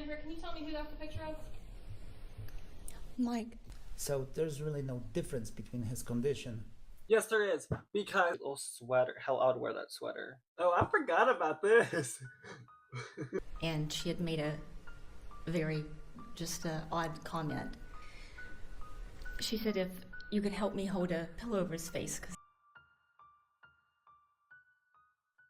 here. Can you tell me who that's a picture of? Mike. So there's really no difference between his condition. Yes, there is, because little sweater. How I would wear that sweater. Oh, I forgot about this. And she had made a very odd comment. She said if you could help me hold a pillow over his face.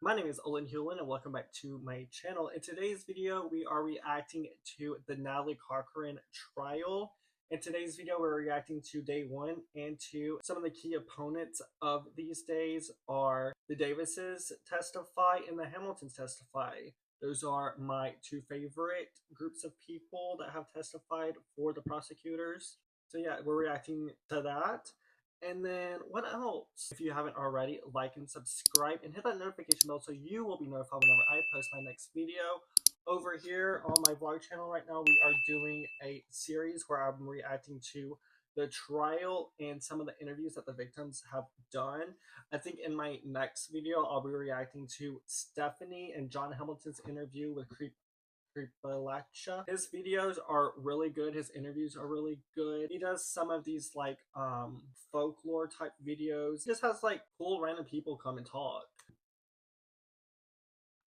My name is Olan Hulion and welcome back to my channel. In today's video, we are reacting to the Natalie Cochran trial. In today's video, we're reacting to day 1 and 2. Some of the key opponents of these days are the Davises testify and the Hamiltons testify. Those are my two favorite groups of people that have testified for the prosecutors. So yeah, we're reacting to that. And then what else? If you haven't already, like and subscribe and hit that notification bell so you will be notified whenever I post my next video. Over here on my vlog channel right now, we are doing a series where I'm reacting to the trial and some of the interviews that the victims have done. I think in my next video, I'll be reacting to Stephanie and John Hamilton's interview with Creepalacha. His videos are really good. His interviews are really good. He does some of these like folklore type videos. He just has like cool random people come and talk.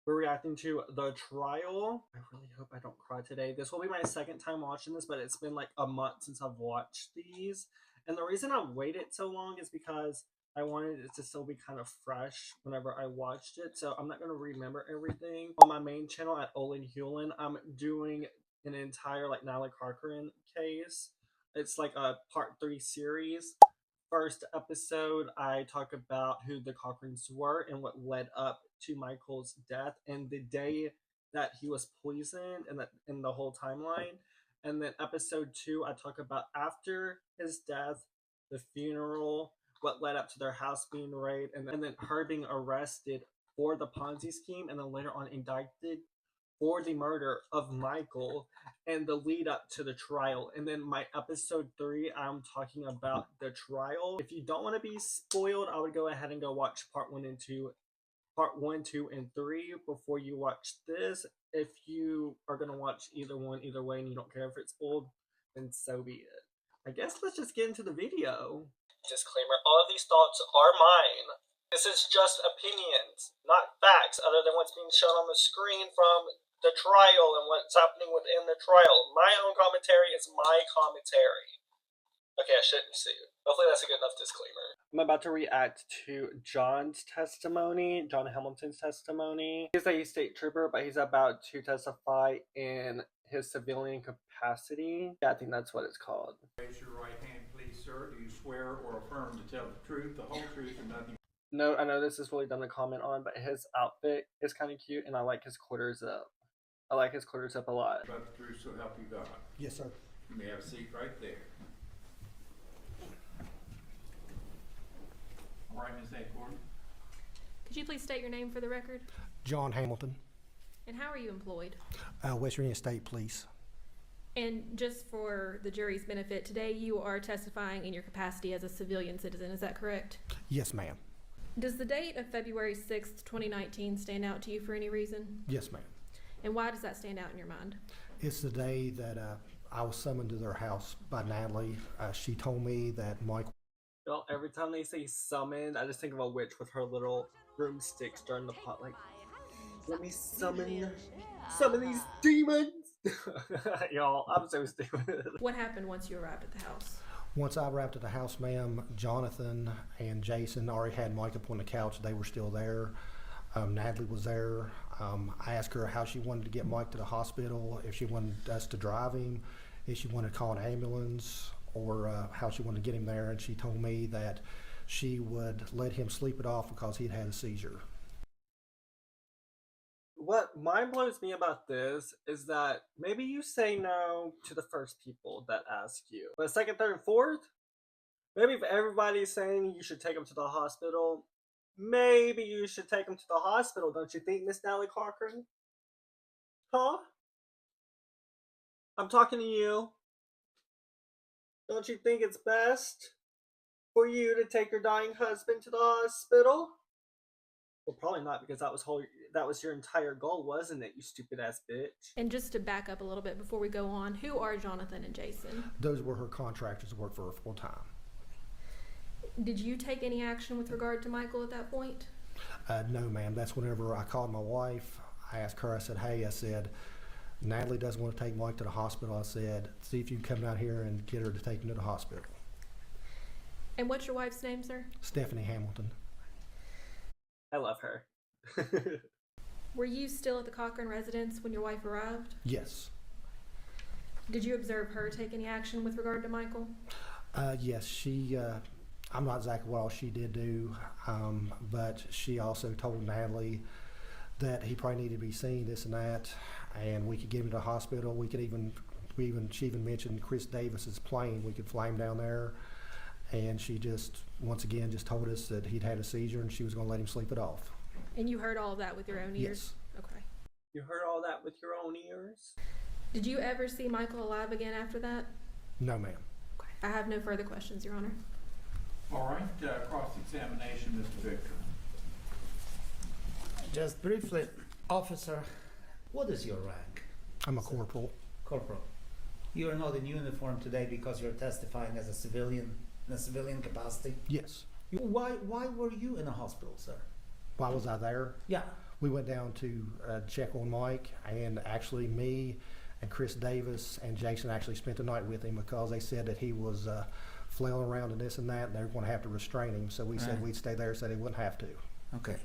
We're reacting to the trial. I really hope I don't cry today. This will be my second time watching this, but it's been like a month since I've watched these. And the reason I waited so long is because I wanted it to still be kind of fresh whenever I watched it. So I'm not going to remember everything. On my main channel at Olan Hulion, I'm doing an entire like Natalie Cochran case. It's like a part 3 series. First episode, I talk about who the Cochrans were and what led up to Michael's death and the day that he was poisoned and that in the whole timeline. And then episode 2, I talk about after his death, the funeral, what led up to their house being raided, and then her being arrested for the Ponzi scheme and then later on indicted for the murder of Michael and the lead up to the trial. And then my episode 3, I'm talking about the trial. If you don't want to be spoiled, I would go ahead and go watch part 1, 2, and 3 before you watch this. If you are going to watch either one either way and you don't care if it's spoiled, then so be it. I guess let's just get into the video. Disclaimer, all of these thoughts are mine. This is just opinions, not facts, other than what's being shown on the screen from the trial and what's happening within the trial. My own commentary is my commentary. Okay, I shouldn't see it. Hopefully that's a good enough disclaimer. I'm about to react to John's testimony, John Hamilton's testimony. He's a state trooper, but he's about to testify in his civilian capacity. Yeah, I think that's what it's called. Raise your right hand, please, sir. Do you swear or affirm to tell the truth, the whole truth, and nothing? No, I know this is really dumb to comment on, but his outfit is kind of cute, and I like his quarters up. I like his quarters up a lot. About the truth, so help you God. Yes, sir. You may have a seat right there. All right, Ms. Acorn. Could you please state your name for the record? John Hamilton, And how are you employed? West Virginia State Police. And just for the jury's benefit, today you are testifying in your capacity as a civilian citizen, is that correct? Yes, ma'am. Does the date of February 6th, 2019 stand out to you for any reason? Yes, ma'am. And why does that stand out in your mind? It's the day that I was summoned to their house by Natalie. She told me that Mike. Well, every time they say summoned, I just think of a witch with her little broomstick stirring the pot like, let me summon these demons. Y'all, I'm so stupid. What happened once you arrived at the house? Once I arrived at the house, ma'am, Jonathan and Jason already had Mike up on the couch. They were still there. Natalie was there. I asked her how she wanted to get Mike to the hospital, if she wanted us to drive him, if she wanted to call an ambulance, or how she wanted to get him there. And she told me that she would let him sleep it off because he'd had a seizure. What mind blows me about this is that maybe you say no to the first people that ask you, but second, third, and fourth, maybe if everybody's saying you should take him to the hospital, maybe you should take him to the hospital, don't you think, Miss Natalie Cochran? Huh? I'm talking to you. Don't you think it's best for you to take your dying husband to the hospital? Well, probably not, because that was your entire goal, wasn't it, you stupid ass bitch? And just to back up a little bit before we go on, who are Jonathan and Jason? Those were her contractors that worked for her full time. Did you take any action with regard to Michael at that point? No, ma'am. That's whenever I called my wife. I asked her, I said, hey, I said, Natalie doesn't want to take Mike to the hospital. I said, see if you can come down here and get her to take him to the hospital. And what's your wife's name, sir? Stephanie Hamilton. I love her. Were you still at the Cochran residence when your wife arrived? Yes. Did you observe her take any action with regard to Michael? Yes, she, I'm not exactly what all she did do, but she also told Natalie that he probably needed to be seen, this and that, and we could get him to the hospital. She even mentioned Chris Davis's plane. We could fly him down there. And she just, once again, just told us that he'd had a seizure and she was going to let him sleep it off. And you heard all of that with your own ears? Yes. Okay. You heard all that with your own ears? Did you ever see Michael alive again after that? No, ma'am. Okay. I have no further questions, Your Honor. All right, cross-examination, Mr. Victor. Just briefly, officer, what is your rank? I'm a corporal. Corporal. You are not in uniform today because you're testifying as a civilian, in a civilian capacity. Yes. Why were you in a hospital, sir? Why was I there? Yeah. We went down to check on Mike, and actually me and Chris Davis and Jason actually spent the night with him because they said that he was flailing around and this and that, and they were going to have to restrain him. So we said Right. we'd stay there so they wouldn't have to. Okay.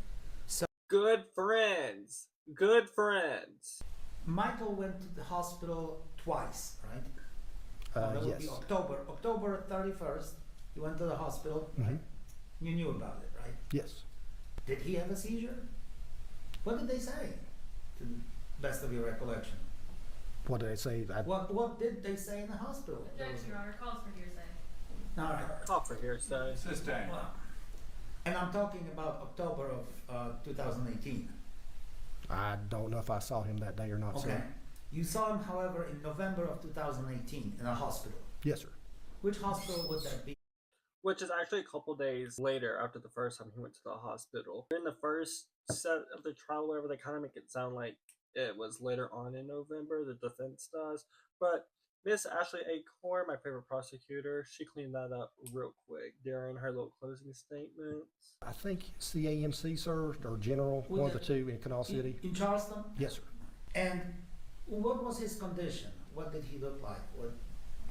Good friends. Good friends. Michael went to the hospital twice, right? That would be Yes. October 31st, he went to the hospital, right? Mhm. You knew about it, right? Yes. Did he have a seizure? What did they say, to the best of your recollection? What did they say? What did they say in the hospital? Objection, Your Honor, calls for hearsay. All right. Call for hearsay. Sustained. Well, and I'm talking about October of 2018. I don't know if I saw him that day or not, Okay. sir. You saw him, however, in November of 2018 in a hospital. Yes, sir. Which hospital would that be? Which is actually a couple days later after the first time he went to the hospital. During the first set of the trial, whatever, they kind of make it sound like it was later on in November, the defense does. But Miss Ashley A. Core, my favorite prosecutor, she cleaned that up real quick during her little closing statements. I think CAMC, sir, or General, Would one of the that- two in Canal City. In Charleston? Yes, sir. And what was his condition? What did he look like?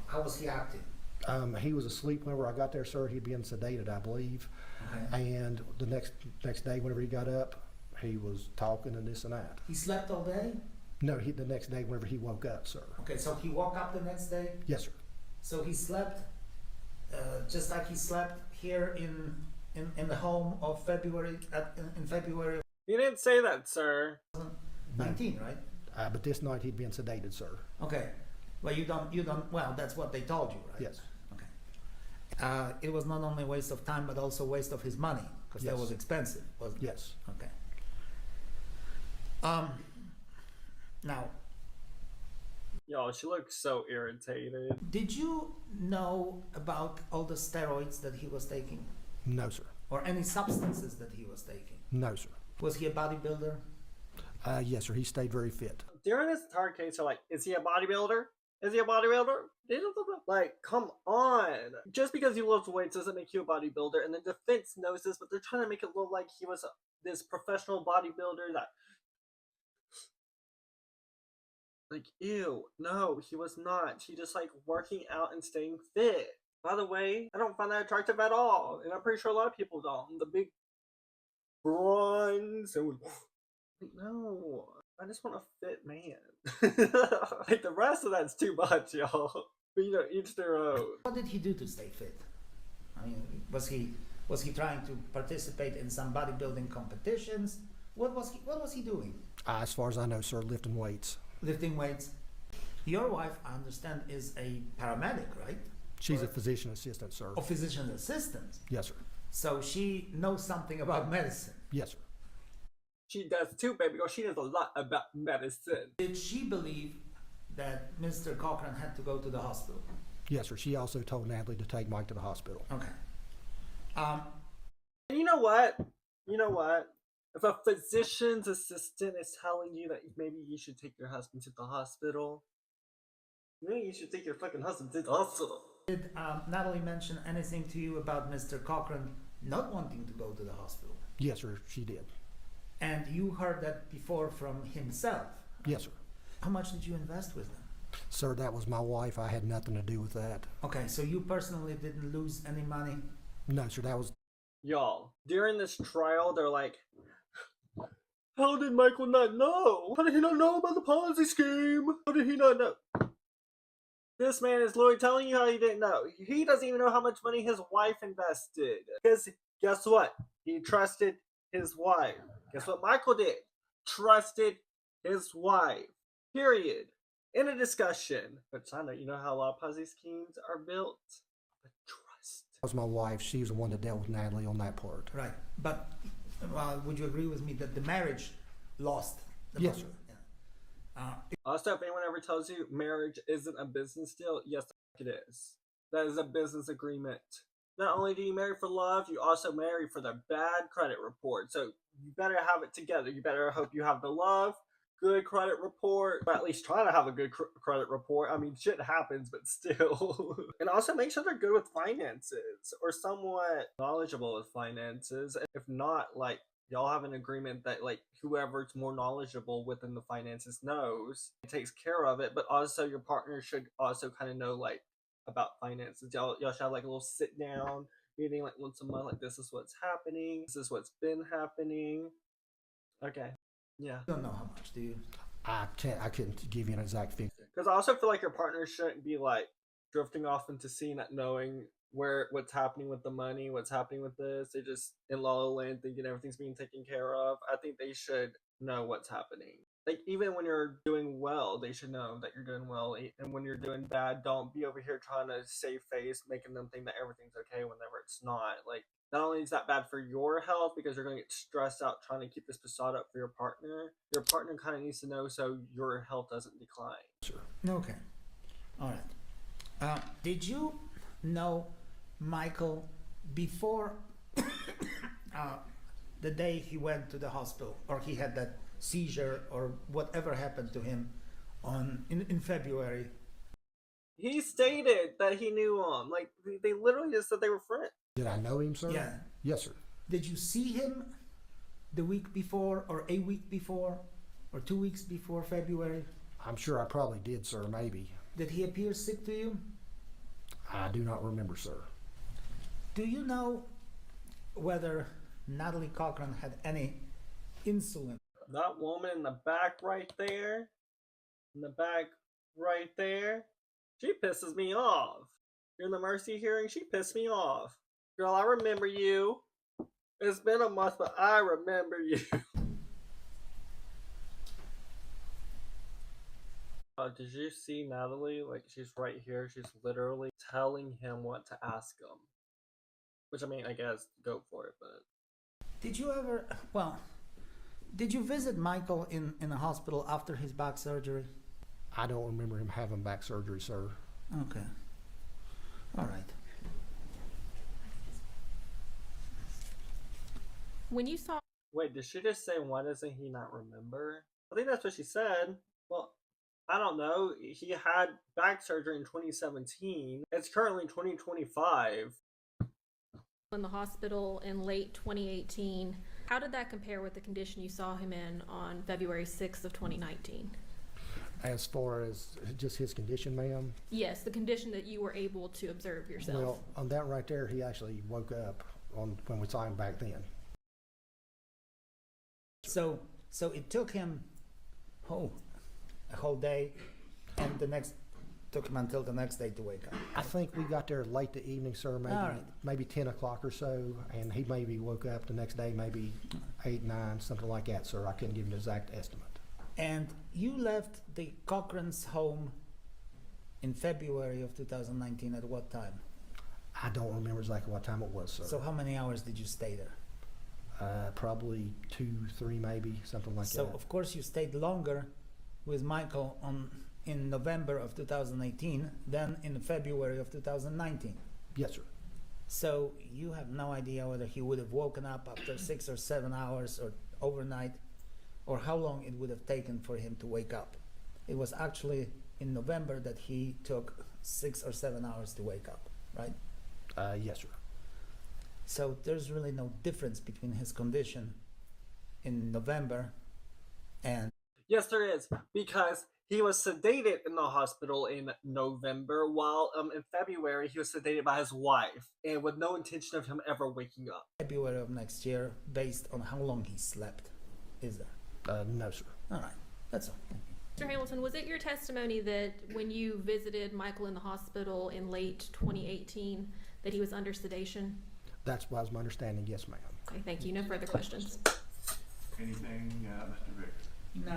How was he acting? He was asleep whenever I got there, sir. He'd been sedated, I believe. Okay. And the next day, whenever he got up, he was talking and this and that. He slept all day? No, the next day, whenever he woke up, sir. Okay, so he woke up the next day? Yes, sir. So he slept just like he slept here in the home of February, in February of You didn't say that, sir. 19, right? But this night he'd been sedated, sir. Okay. Well, you don't, well, that's what they told you, right? Yes. Okay. It was not only a waste of time, but also waste of his money, because that Yes. was expensive, wasn't it? Yes. Okay. Now, Y'all, she looks so irritated. did you know about all the steroids that he was taking? No, sir. Or any substances that he was taking? No, sir. Was he a bodybuilder? Yes, sir. He stayed very fit. During this entire case, they're like, is he a bodybuilder? Is he a bodybuilder? Like, come on. Just because he lifts weights doesn't make you a bodybuilder, and the defense knows this, but they're trying to make it look like he was this professional bodybuilder that... Like, ew, no, he was not. He just, like, working out and staying fit. By the way, I don't find that attractive at all, and I'm pretty sure a lot of people don't. The big bronze and... No, I just want a fit man. Like, the rest of that's too much, y'all. But, you know, each their own. What did he do to stay fit? I mean, was he trying to participate in some bodybuilding competitions? What was he doing? As far as I know, sir, lifting weights. Lifting weights. Your wife, I understand, is a paramedic, right? She's Or a physician assistant, sir. a physician assistant. Yes, sir. So she knows something about medicine. Yes, sir. She does too, baby girl. She knows a lot about medicine. Did she believe that Mr. Cochran had to go to the hospital? Yes, sir. She also told Natalie to take Mike to the hospital. Okay. And you know what? You know what? If a physician's assistant is telling you that maybe you should take your husband to the hospital, maybe you should take your fucking husband to the hospital. Did Natalie mention anything to you about Mr. Cochran not wanting to go to the hospital? Yes, sir, she did. And you heard that before from himself? Yes, sir. How much did you invest with him? Sir, that was my wife. I had nothing to do with that. Okay, so you personally didn't lose any money? No, sir, that was... Y'all, during this trial, they're like, how did Michael not know? How did he not know about the Ponzi scheme? How did he not know? This man is literally telling you how he didn't know. He doesn't even know how much money his wife invested. Because guess what? He trusted his wife. Guess what Michael did? Trusted his wife. Period. In a discussion. But China, you know how a lot of Ponzi schemes are built? But trust. That was my wife. She was the one that dealt with Natalie on that part. Right, but would you agree with me that the marriage lost the Yes, money? sir. Yeah. Also, if anyone ever tells you marriage isn't a business deal, yes, it is. That is a business agreement. Not only do you marry for love, you also marry for the bad credit report. So you better have it together. You better hope you have the love, good credit report, or at least try to have a good credit report. I mean, shit happens, but still. And also make sure they're good with finances or somewhat knowledgeable with finances. If not, like, y'all have an agreement that, like, whoever's more knowledgeable within the finances knows and takes care of it, but also your partner should also kind of know, like, about finances. Y'all should have, like, a little sit down meeting, like, once a month, like, this is what's happening, this is what's been happening. Okay. Yeah. You don't know how much, do you? I couldn't give you an exact figure. Because I also feel like your partner shouldn't be, like, drifting off into sea, not knowing what's happening with the money, what's happening with this. They're just in La La Land thinking everything's being taken care of. I think they should know what's happening. Like, even when you're doing well, they should know that you're doing well. And when you're doing bad, don't be over here trying to save face, making them think that everything's okay whenever it's not. Like, not only is that bad for your health because you're going to get stressed out trying to keep this facade up for your partner kind of needs to know so your health doesn't decline. Sure. Okay. All right. Did you know Michael before the day he went to the hospital, or he had that seizure, or whatever happened to him in February? He stated that he knew him. Like, they literally just said they were friends. Did I know him, sir? Yeah. Yes, sir. Did you see him the week before, or a week before, or 2 weeks before February? I'm sure I probably did, sir, maybe. Did he appear sick to you? I do not remember, sir. Do you know whether Natalie Cochran had any insulin? That woman in the back right there, she pisses me off. During the Mercy hearing, she pissed me off. Girl, I remember you. It's been a month, but I remember you. Did you see Natalie? Like, she's right here. She's literally telling him what to ask him. Which, I mean, I guess, go for it, but... Did you visit Michael in the hospital after his back surgery? I don't remember him having back surgery, sir. Okay. All right. When you saw Wait, did she just say, why doesn't he not remember? I think that's what she said. Well, I don't know. He had back surgery in 2017. It's currently 2025. in the hospital in late 2018, how did that compare with the condition you saw him in on February 6th of 2019? As far as just his condition, ma'am? Yes, the condition that you were able to observe yourself. Well, on that right there, he actually woke up when we saw him back then. So it took him a whole day, and took him until the next day to wake up. I think we got there late the evening, sir, maybe 10 o'clock or so, and he maybe woke up the next day, maybe 8, 9, something like that, sir. I couldn't give you an exact estimate. And you left the Cochran's home in February of 2019 at what time? I don't remember exactly what time it was, sir. So how many hours did you stay there? Probably 2, 3 maybe, something like that. So of course you stayed longer with Michael in November of 2018 than in February of 2019. Yes, sir. So you have no idea whether he would have woken up after 6 or 7 hours overnight, or how long it would have taken for him to wake up. It was actually in November that he took 6 or 7 hours to wake up, right? Yes, sir. So there's really no difference between his condition in November and Yes, there is, because he was sedated in the hospital in November, while in February he was sedated by his wife, and with no intention of him ever waking up. February of next year, based on how long he slept. Is there? No, sir. All right, that's all. Mr. Hamilton, was it your testimony that when you visited Michael in the hospital in late 2018 that he was under sedation? That's was my understanding. Yes, ma'am. Okay, thank you. No further questions. Anything, Mr. Vick? No,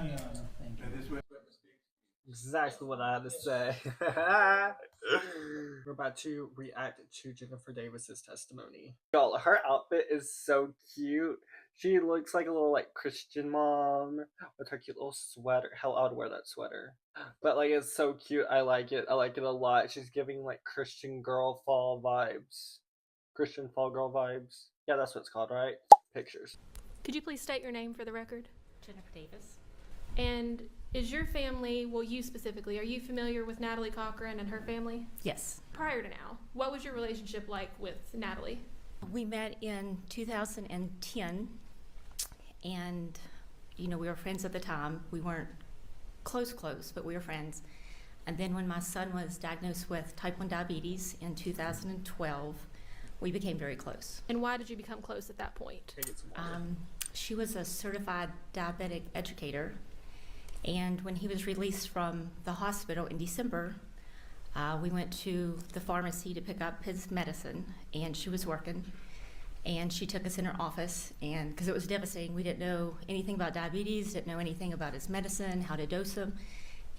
thank And this witness speaks. Exactly what I had to say. We're about to react to Jennifer Davis's testimony. Y'all, her outfit is so cute. She looks like a little like Christian mom with her cute little sweater. Hell, I would wear that sweater. But like, it's so cute. I like it. I like it a lot. She's giving like Christian girl fall vibes. Christian fall girl vibes. Yeah, that's what it's called, right? Pictures. Could you please state your name for the record? Jennifer Davis. And is your family, well, you specifically, are you familiar with Natalie Cochran and her family? Yes. Prior to now, what was your relationship like with Natalie? We met in 2010, and, you know, we were friends at the time. We weren't close, but we were friends. And then when my son was diagnosed with type 1 diabetes in 2012, we became very close. And why did you become close at that point? Take it some water. She was a certified diabetic educator, and when he was released from the hospital in December, we went to the pharmacy to pick up his medicine, and she was working, and she took us in her office, and because it was devastating, we didn't know anything about diabetes, didn't know anything about his medicine, how to dose him,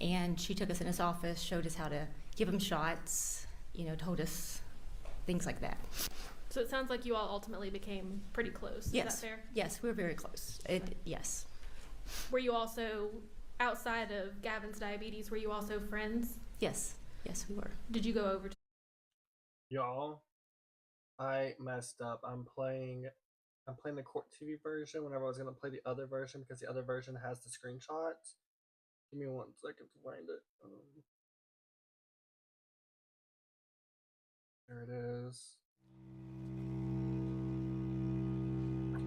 and she took us in his office, showed us how to give him shots, you know, told us things like that. So it sounds like you all ultimately became pretty close. Yes. Is that fair? Yes, we were very close. Yes. Were you also, outside of Gavin's diabetes, were you also friends? Yes, we were. Did you go over to Y'all, I messed up. I'm playing the court TV version whenever I was gonna play the other version because the other version has the screenshots. Give me 1 second to find it. There it is.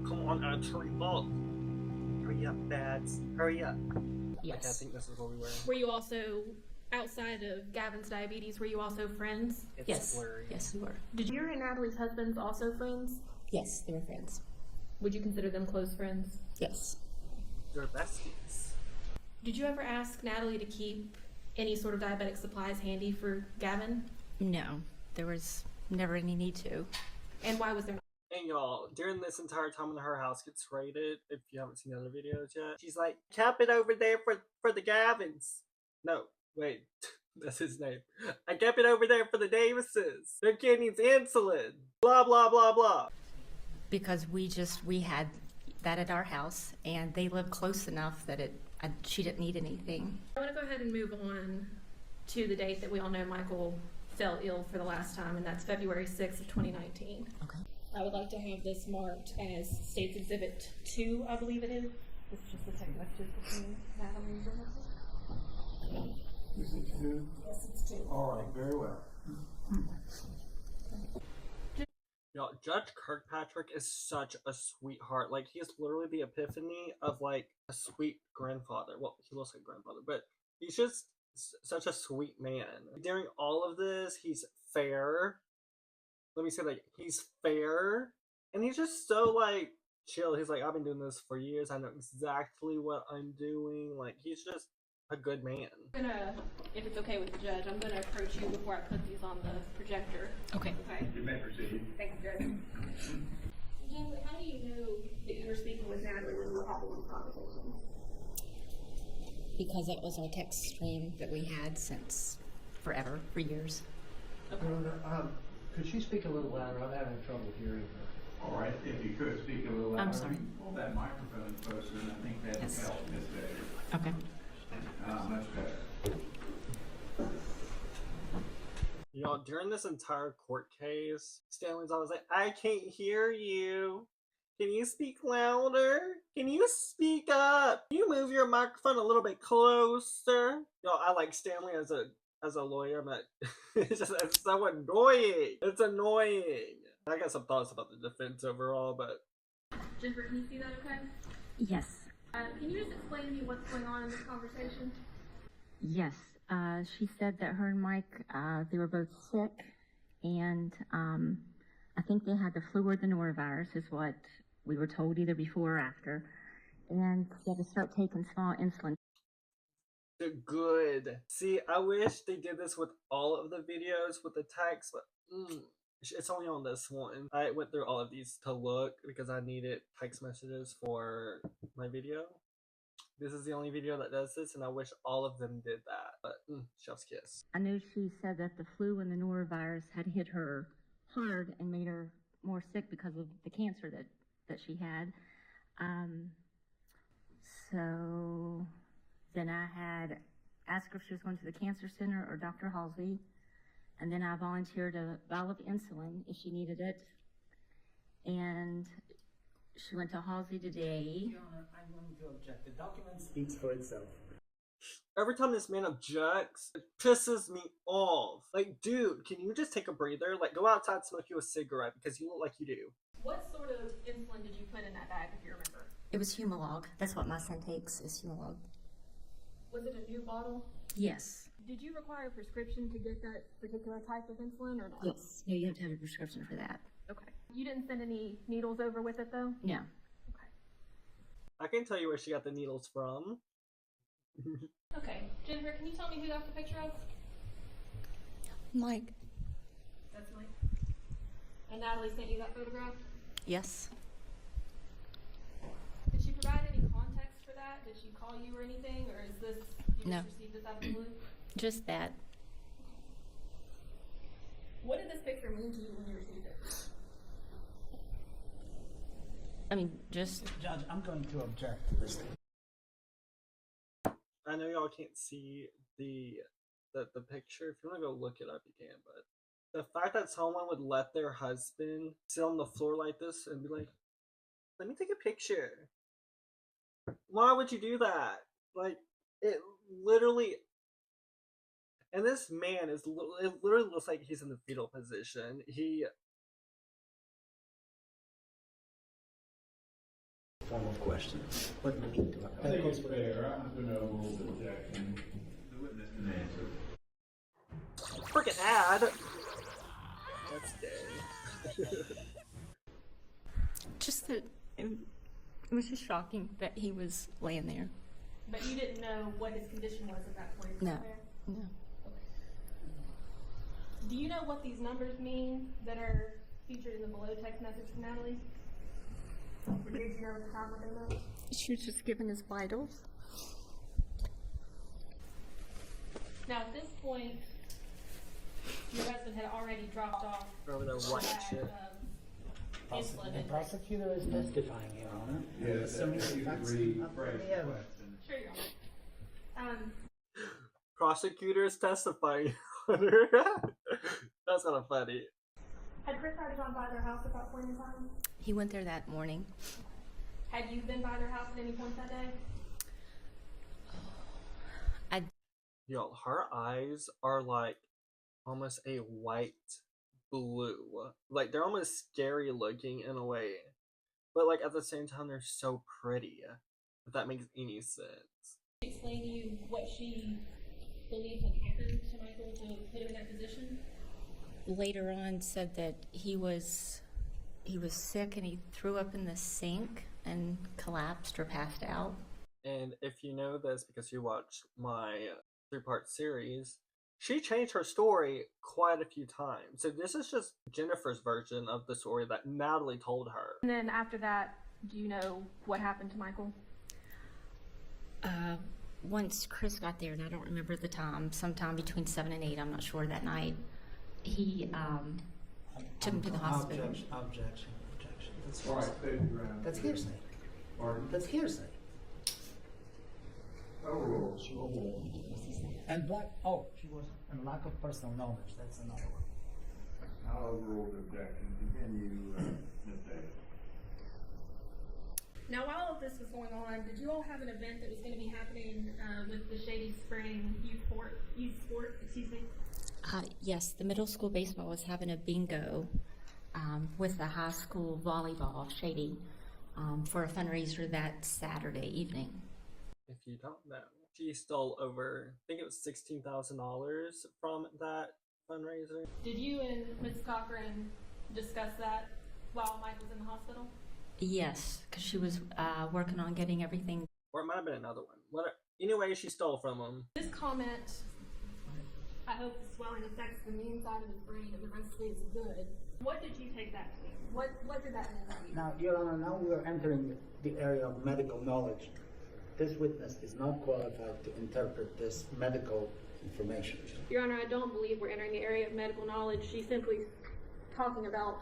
Come on, Attorney Vault. Hurry up, Bads. Hurry up. Yes. Okay, I think this is where we were. Were you also, outside of Gavin's diabetes, were you also friends? It's Yes. blurry. Yes, we were. Did you and Natalie's husbands also friends? Yes, they were friends. Would you consider them close friends? Yes. They're besties. Did you ever ask Natalie to keep any sort of diabetic supplies handy for Gavin? No, there was never any need to. And why was there not? And y'all, during this entire time when her house gets raided, if you haven't seen the other videos yet, she's like, kept it over there for the Gavins. No, wait, that's his name. I kept it over there for the Davises. Their kid needs insulin. Blah, blah, blah, blah. Because we had that at our house, and they lived close enough that she didn't need anything. I want to go ahead and move on to the date that we all know Michael fell ill for the last time, and that's February 6th of 2019. Okay. I would like to have this marked as State's Exhibit 2, I believe it is. It's just the text message between Natalie and Jennifer. Is it 2? Yes, it's 2. All right, very well. Y'all, Judge Kirkpatrick is such a sweetheart. Like, he is literally the epiphany of, like, a sweet grandfather. Well, he looks like a grandfather, but he's just such a sweet man. During all of this, he's fair. Let me say, like, he's fair. And he's just so, like, chill. He's like, I've been doing this for years. I know exactly what I'm doing. Like, he's just a good man. I'm gonna, if it's okay with the judge, I'm gonna approach you before I put these on the projector. Okay. Okay. You may proceed. Thank you, Judge. Judge, how do you know that you were speaking with Natalie when you were having these conversations? Because it was our text stream that we had since forever, for years. Could she speak a little louder? I'm having trouble hearing her. All right, if you could speak a little louder. I'm sorry. Pull that microphone closer, and I think that would Yes. help Miss Davis. Okay. Much better. Y'all, during this entire court case, Stanley's always like, I can't hear you. Can you speak louder? Can you speak up? Can you move your microphone a little bit closer? Yo, I like Stanley as a lawyer, but it's so annoying. It's annoying. I got some thoughts about the defense overall, but Jennifer, can you see that okay? Yes. Can you just explain to me what's going on in this conversation? Yes. She said that her and Mike, they were both sick, and I think they had the flu or the norovirus, is what we were told either before or after. And they had to start taking small insulin. they're good. See, I wish they did this with all of the videos with the text, but it's only on this one. I went through all of these to look because I needed text messages for my video. This is the only video that does this, and I wish all of them did that. But chef's kiss. I know she said that the flu and the norovirus had hit her hard and made her more sick because of the cancer that she had. So then I had asked her if she was going to the cancer center or Dr. Halsey, and then I volunteered a vial of insulin if she needed it. And she went to Halsey today. Your Honor, I'm going to object. The document speaks for itself. Every time this man objects, it pisses me off. Like, dude, can you just take a breather? Like, go outside, smoke you a cigarette because you look like you do. What sort of insulin did you put in that bag, if you remember? It was Humalog. That's what my son takes, is Humalog. Was it a new bottle? Yes. Did you require a prescription to get that particular type of insulin or not? Yes. No, you have to have a prescription for that. Okay. You didn't send any needles over with it, though? No. Okay. I can tell you where she got the needles from. Okay. Jennifer, can you tell me who that's a picture of? Mike. That's Mike. And Natalie sent you that photograph? Yes. Did she provide any context for that? Did she call you or anything? Or is this, you No. just received this out of the blue? Just that. What did this picture mean to you when you received it? I mean, just Judge, I'm going to object to this. I know y'all can't see the picture. If you want to go look it up, you can. But the fact that someone would let their husband sit on the floor like this and be like, "Let me take a picture." Why would you do that? Like, it literally. And this man it literally looks like he's in the fetal position. Form of question. What do you mean to I think it's fair. I'm going to rule the objection. The witness can answer. Freaking ad. That's gay. just that it was just shocking that he was laying there. But you didn't know what his condition was at that point? No. Claire? No. Okay. Do you know what these numbers mean that are featured in the below text message from Natalie? Or did you know at the time what they meant? She was just giving his vitals. Now at this point, your husband had already dropped off Over there, the white bag shit. of insulin. The and- prosecutor is testifying, Your Honor. Yes, So, if you could that's- rephrase yeah. the question. Sure, Your Honor. Prosecutors testifying. That's kind of funny. Had Chris already gone by their house at that point in time? He went there that morning. Had you been by their house at any point that day? Yo, her eyes are like almost a white blue. Like they're almost scary looking in a way. But like at the same time they're so pretty. If that makes any sense. Explain to you what she believed had happened to Michael to put him in that position? Later on said that he was sick and he threw up in the sink and collapsed or passed out. And if you know this because you watched my 3-part series, she changed her story quite a few times. So this is just Jennifer's version of the story that Natalie told her. And then after that, do you know what happened to Michael? Once Chris got there, and I don't remember the time, sometime between 7 and 8, I'm not sure, that night, he took him to the hospital. Objection. That's All right, hearsay. state your ground. That's hearsay. Pardon? That's hearsay. Overruled. And what? Oh, she was and lack of personal knowledge. That's another one. I'll overrule the objection. Continue, Ms. Davis. Now, while all of this was going on, did you all have an event that was going to be happening with the Shady Spring youth sport, excuse me? Yes, the middle school baseball was having a bingo with the high school volleyball, Shady, for a fundraiser that Saturday evening. If you don't know, she stole over, I think it was $16,000 from that fundraiser. Did you and Ms. Cochran discuss that while Mike was in the hospital? Yes, because she was working on getting everything. Or it might have been another one. Anyway, she stole from him. This comment, I hope the swelling affects the mean side of his brain and the rest is good. What did you take that to mean? What did that mean to you? Now, Your Honor, now we're entering the area of medical knowledge. This witness is not qualified to interpret this medical information. Your Honor, I don't believe we're entering the area of medical knowledge. She's simply talking about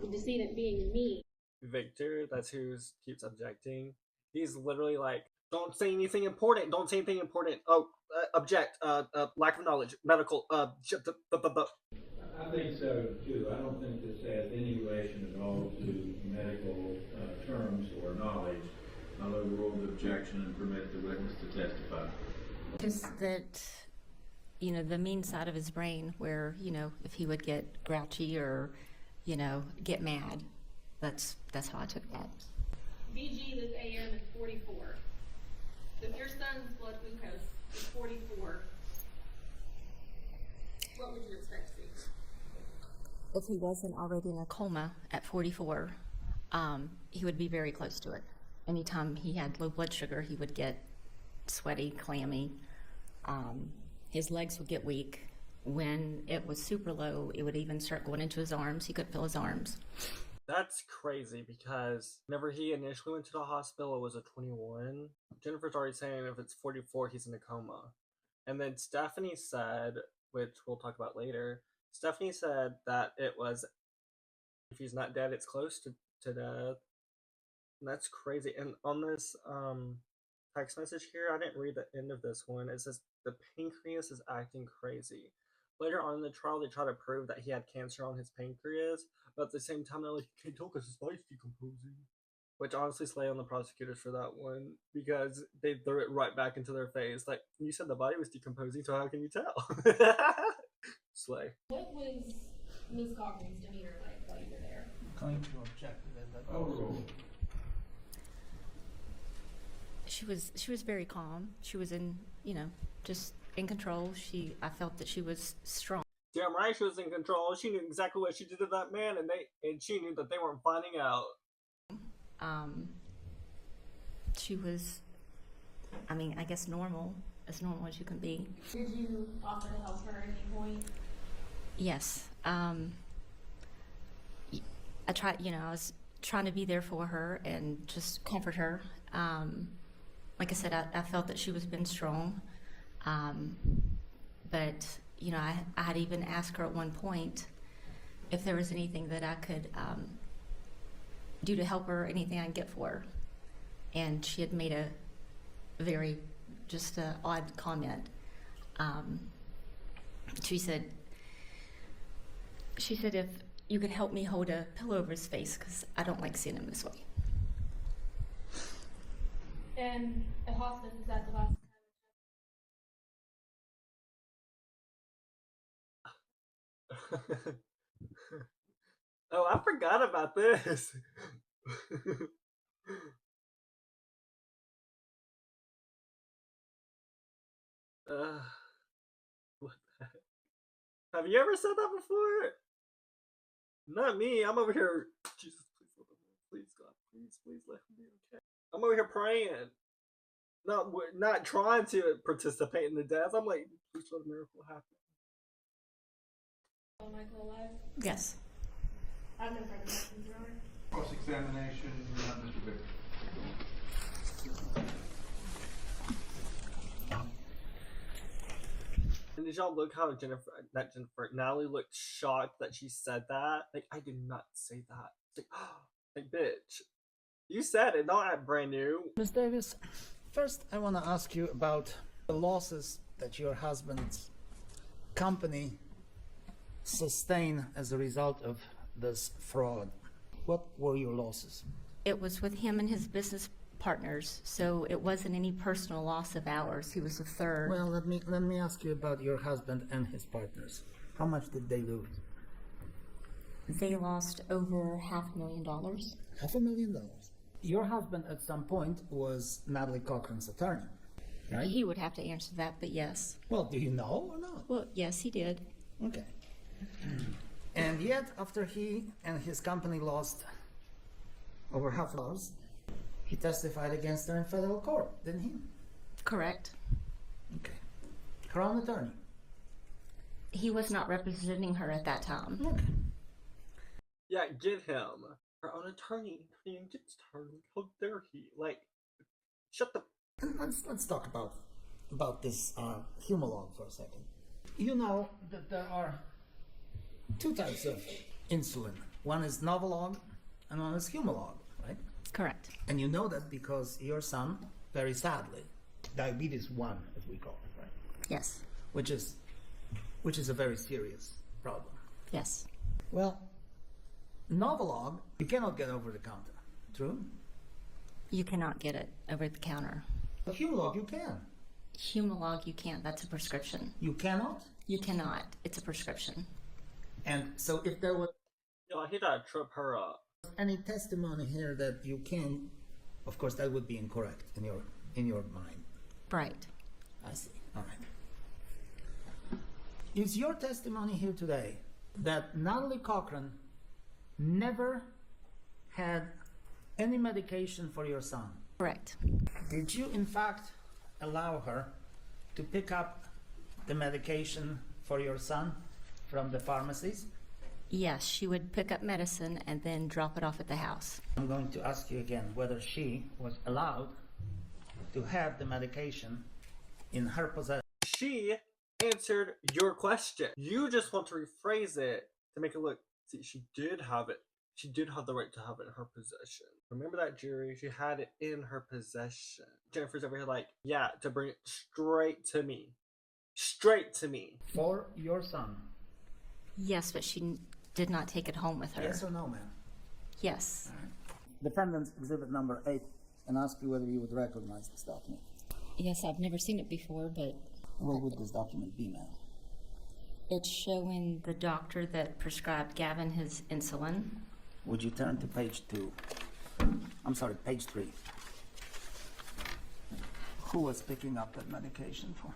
the decedent being me. Victor, that's who keeps objecting. He's literally like, don't say anything important. Don't say anything important. Oh, object. Lack of knowledge. Medical. I think so too. I don't think this has any relation at all to medical terms or knowledge. I'll overrule the objection and permit the witness to testify. Just that, the mean side of his brain where, if he would get grouchy or, get mad. That's how I took that. VG this AM is 44. If your son's blood glucose is 44, what would you expect to see? If he wasn't already in a coma at 44, he would be very close to it. Anytime he had low blood sugar, he would get sweaty, clammy. His legs would get weak. When it was super low, it would even start going into his arms. He couldn't feel his arms. That's crazy because whenever he initially went to the hospital, it was a 21. Jennifer's already saying if it's 44, he's in a coma. And then Stephanie said, which we'll talk about later, Stephanie said that it was, if he's not dead, it's close to death. And that's crazy. And on this text message here, I didn't read the end of this one. It says the pancreas is acting crazy. Later on in the trial, they try to prove that he had cancer on his pancreas, but at the same time, they're like, you can't tell because his body's decomposing. Which honestly slay on the prosecutors for that one, because they threw it right back into their face. Like, you said the body was decomposing, so how can you tell? Slay. What was Ms. Cochran's demeanor like while you were there? Going to object to that. Overrule. She was very calm. She was in, just in control. I felt that she was strong. Damn right she was in control. She knew exactly what she did to that man, and she knew that they weren't finding out. She was, I guess normal as you can be. Did you offer to help her at any point? Yes. I tried, I was trying to be there for her and just comfort her. Like I said, I felt that she was been strong. But, I had even asked her at one point if there was anything that I could do to help her, anything I could get for her. And she had made a very just an odd comment. She said if you could help me hold a pillow over his face because I don't like seeing him this way. And at hospice, is that the last time? Oh, I forgot about this. What the heck? Have you ever said that before? Not me. I'm over here. Jesus, please let him live. Please, God, please let him be okay. I'm over here praying. Not trying to participate in the death. I'm like, please let a miracle happen. Michael alive? Yes. I have no further questions, Your Honor. Cross-examination, Mr. Victor. And did y'all look how Natalie looked shocked that she said that? Like, I did not say that. It's like, bitch, you said it, don't act brand new. Ms. Davis, first I want to ask you about the losses that your husband's company sustained as a result of this fraud. What were your losses? It was with him and his business partners, so it wasn't any personal loss of ours. He was the third. Well, let me ask you about your husband and his partners. How much did they lose? They lost over $500,000. $500,000. Your husband at some point was Natalie Cochran's attorney, right? He would have to answer that, but yes. Well, do you know or not? Well, yes, he did. Okay. And yet, after he and his company lost over $500,000, he testified against her in federal court, didn't he? Correct. Okay. Her own attorney. He was not representing her at that time. Okay. Yeah, get him. Her own attorney. He gets her. How dare he? Like, shut the. And let's talk about this Humalog for a second. You know that there are two types of insulin. One is Novolog and one is Humalog, right? Correct. And you know that because your son, very sadly, diabetes 1, as we call it, right? Yes. Which is a very serious problem. Yes. Well, Novolog, you cannot get over the counter. True? You cannot get it over the counter. But Humalog, you can. Humalog, you can't. That's a prescription. You cannot? You cannot. It's a prescription. And so if there was Yo, he gotta trip her up. any testimony here that you can, of course, that would be incorrect in your mind. Right. I see. All right. Is your testimony here today that Natalie Cochran never had any medication for your son? Correct. Did you, in fact, allow her to pick up the medication for your son from the pharmacies? Yes, she would pick up medicine and then drop it off at the house. I'm going to ask you again whether she was allowed to have the medication in her possession. She answered your question. You just want to rephrase it to make it look. See, she did have it. She did have the right to have it in her possession. Remember that, jury? She had it in her possession. Jennifer's over here like, yeah, to bring it straight to me. Straight to me. For your son. Yes, but she did not take it home with her. Yes or no, ma'am? Yes. Defendant's exhibit number 8, and ask you whether you would recognize this document. Yes, I've never seen it before, but What would this document be, ma'am? it's showing the doctor that prescribed Gavin his insulin. Would you turn to page 2? I'm sorry, page 3. Who was picking up that medication for?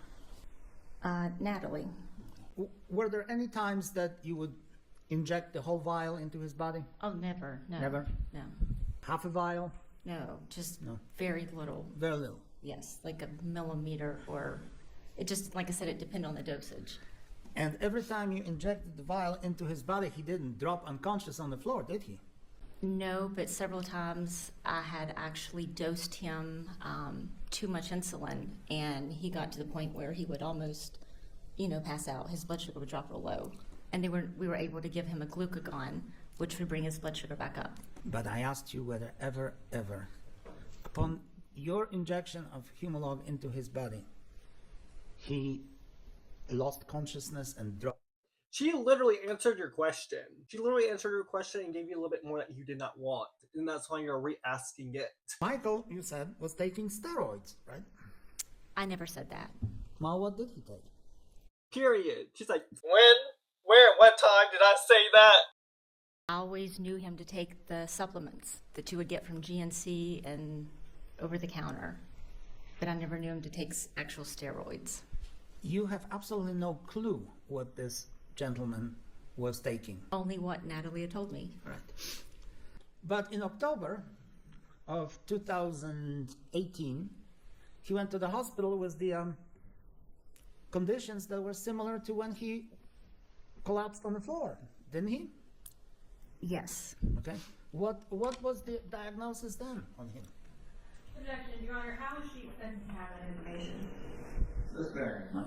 Natalie. Were there any times that you would inject the whole vial into his body? Oh, never. No. Never? No. Half a vial? No, just No. very little. Very little. Yes, like a millimeter, or it just, like I said, it depended on the dosage. And every time you injected the vial into his body, he didn't drop unconscious on the floor, did he? No, but several times I had actually dosed him too much insulin, and he got to the point where he would almost, pass out. His blood sugar would drop real low, and we were able to give him a glucagon, which would bring his blood sugar back up. But I asked you whether ever, upon your injection of Humalog into his body, he lost consciousness and dropped. She literally answered your question. She literally answered your question and gave you a little bit more that you did not want. And that's why you're re-asking it. Michael, you said, was taking steroids, right? I never said that. Now, what did he take? Period. She's like, when? Where? What time did I say that? I always knew him to take the supplements that you would get from GNC and over the counter, but I never knew him to take actual steroids. You have absolutely no clue what this gentleman was taking. Only what Natalie had told me. Right. But in October of 2018, he went to the hospital with the conditions that were similar to when he collapsed on the floor, didn't he? Yes. Okay. What was the diagnosis then on him? Objection, Your Honor. How is she expected to have that information? Right.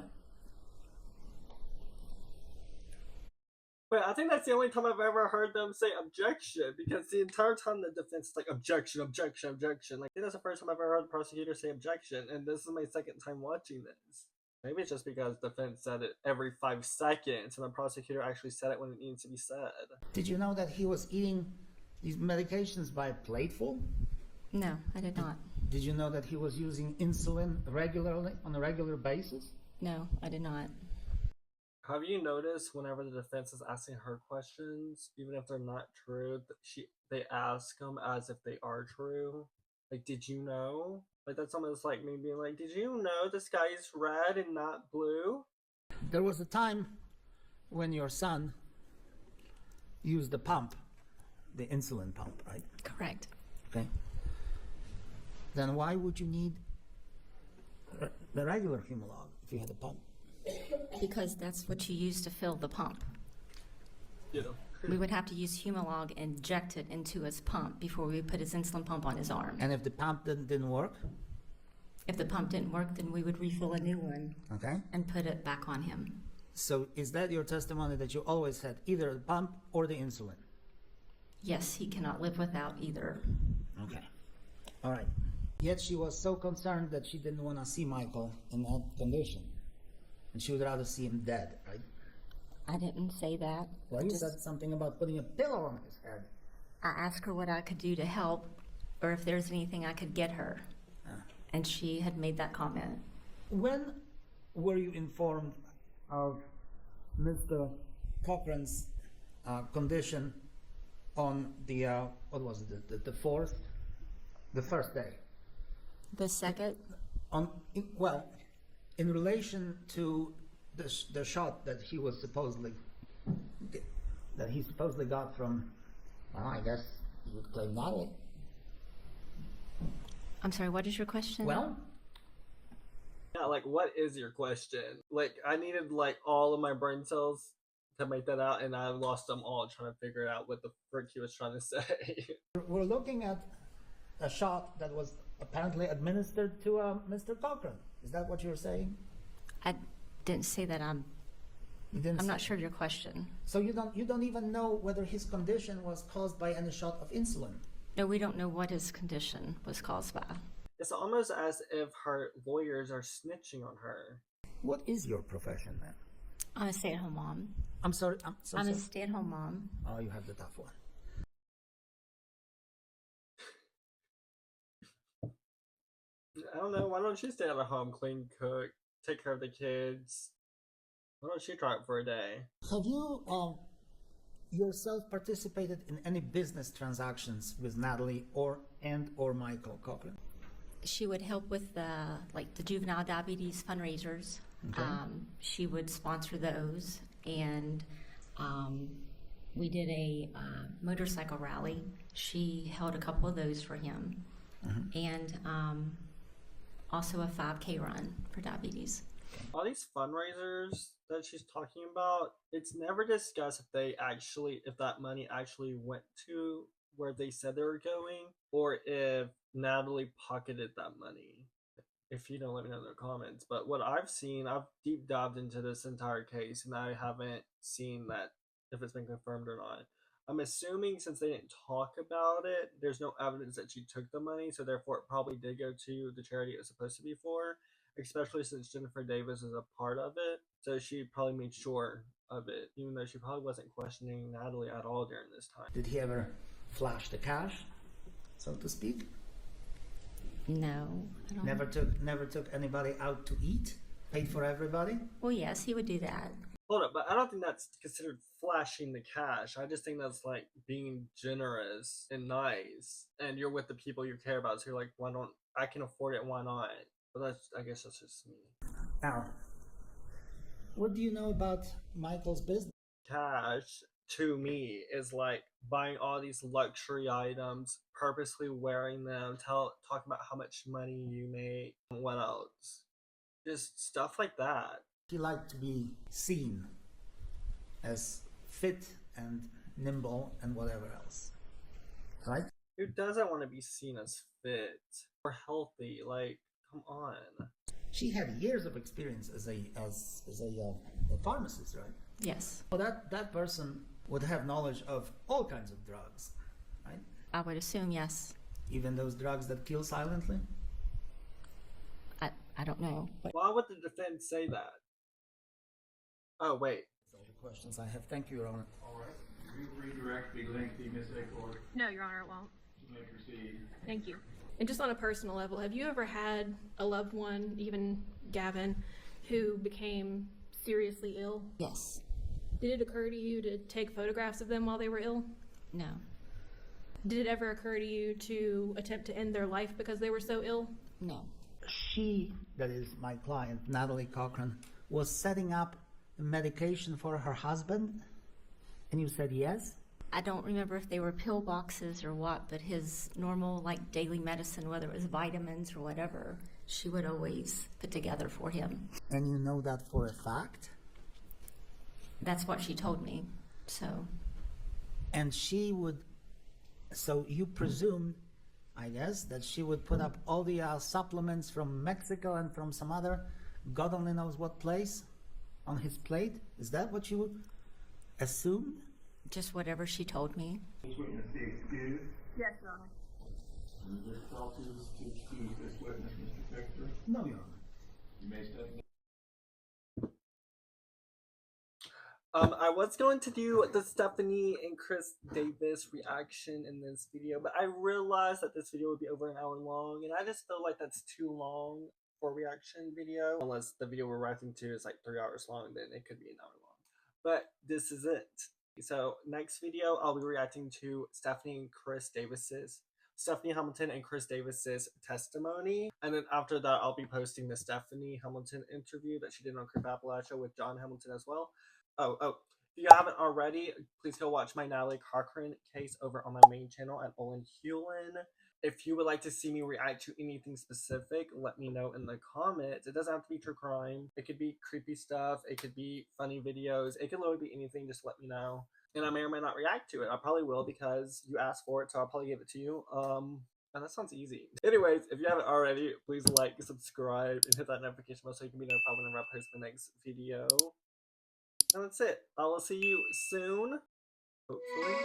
But I think that's the only time I've ever heard them say objection, because the entire time the defense is like objection, objection, objection. Like, I think that's the first time I've ever heard the prosecutor say objection, and this is my second time watching this. Maybe it's just because the defense said it every 5 seconds, and the prosecutor actually said it when it needs to be said. Did you know that he was eating these medications by plateful? No, I did not. Did you know that he was using insulin regularly, on a regular basis? No, I did not. Have you noticed whenever the defense is asking her questions, even if they're not true, they ask them as if they are true? Like, did you know? Like, that's almost like me being like, did you know the sky is red and not blue? There was a time when your son used the pump, the insulin pump, right? Correct. Okay. Then why would you need the regular Humalog if you had a pump? Because that's what you use to fill the pump. Yeah. We would have to use Humalog and inject it into his pump before we put his insulin pump on his arm. And if the pump didn't work, If the pump didn't work, then we would refill a new one okay? and put it back on him. So is that your testimony that you always had either the pump or the insulin? Yes, he cannot live without either. Okay. All right. Yet she was so concerned that she didn't want to see Michael in that condition. And she would rather see him dead, right? I didn't say that. Well, you Just- said something about putting a pillow on his head. I asked her what I could do to help or if there's anything I could get her. And she had made that comment. When were you informed of Mr. Cochran's condition on the, what was it, the first day? The second? In relation to the shot that he was supposedly got from, well, I guess you would claim Natalie. I'm sorry, what is your question? Well, Yeah, like, what is your question? Like, I needed, like, all of my brain cells to make that out, and I lost them all trying to figure out what the frick he was trying to say. we're looking at a shot that was apparently administered to Mr. Cochran. Is that what you're saying? I didn't say that. I'm not sure of your question. So you don't even know whether his condition was caused by any shot of insulin. No, we don't know what his condition was caused by. It's almost as if her lawyers are snitching on her. What is your profession, then? I'm a stay-at-home mom. I'm sorry. I'm so I'm sorry. a stay-at-home mom. Oh, you have the tough one. I don't know, why don't you stay at home, clean, cook, take care of the kids? Why don't you try it for a day? Have you yourself participated in any business transactions with Natalie or Micheal Cochran? She would help with the juvenile diabetes fundraisers. Okay. She would sponsor those, and we did a motorcycle rally. She held a couple of those for him, and also a 5K run for diabetes. All these fundraisers that she's talking about, it's never discussed if that money actually went to where they said they were going, or if Natalie pocketed that money. If you don't, let me know in the comments. But what I've seen, I've deep dived into this entire case, and I haven't seen that if it's been confirmed or not. I'm assuming since they didn't talk about it, there's no evidence that she took the money, so therefore it probably did go to the charity it was supposed to be for, especially since Jennifer Davis is a part of it. So she probably made sure of it, even though she probably wasn't questioning Natalie at all during this time. Did he ever flash the cash, so to speak? No, I don't. Never took anybody out to eat? Paid for everybody? Well, yes, he would do that. Hold up, but I don't think that's considered flashing the cash. I just think that's like being generous and nice, and you're with the people you care about, so you're like, why don't I can afford it, why not? But I guess that's just me. Now, what do you know about Michael's business? Cash to me is like buying all these luxury items, purposely wearing them, talking about how much money you make. What else? Just stuff like that. He liked to be seen as fit and nimble and whatever else, right? Who doesn't want to be seen as fit or healthy? Like, come on. She had years of experience as a pharmacist, right? Yes, Well, that person would have knowledge of all kinds of drugs, right? I would assume yes. Even those drugs that kill silently. I don't know. But Why would the defense say that? Oh, wait. That's all the questions I have. Thank you, Your Honor. All right. Redirect be lengthy, Ms. Acorn. No, Your Honor, it won't. You may proceed. Thank you. And just on a personal level, have you ever had a loved one, even Gavin, who became seriously ill? Yes. Did it occur to you to take photographs of them while they were ill? No. Did it ever occur to you to attempt to end their life because they were so ill? No. She, that is my client, Natalie Cochran, was setting up medication for her husband, and you said yes? I don't remember if they were pill boxes or what, but his normal, like, daily medicine, whether it was vitamins or whatever, she would always put together for him. And you know that for a fact? That's what she told me, so. And she would, so you presumed, I guess, that she would put up all the supplements from Mexico and from some other God only knows what place on his plate? Is that what you assumed? Just whatever she told me. This witness be excused. Yes, Your Honor. And this call to excuse this witness, Mr. Victor. No, Your Honor. You may step down. I was going to do the Stephanie and Chris Davis reaction in this video, but I realized that this video would be over an hour long, and I just feel like that's too long for a reaction video. Unless the video we're reacting to is like 3 hours long, then it could be an hour long. But this is it. So next video, I'll be reacting to Stephanie Hamilton and Chris Davis's testimony, and then after that, I'll be posting the Stephanie Hamilton interview that she did on Crip Appalachia with John Hamilton as well. Oh, if you haven't already, please go watch my Natalie Cochran case over on my main channel at Olan Hulion. If you would like to see me react to anything specific, let me know in the comments. It doesn't have to be true crime. It could be creepy stuff. It could be funny videos. It could literally be anything. Just let me know. And I may or may not react to it. I probably will because you asked for it, so I'll probably give it to you. And that sounds easy. Anyways, if you haven't already, please like, subscribe, and hit that notification bell so you can be notified whenever I post my next video. And that's it. I will see you soon, hopefully.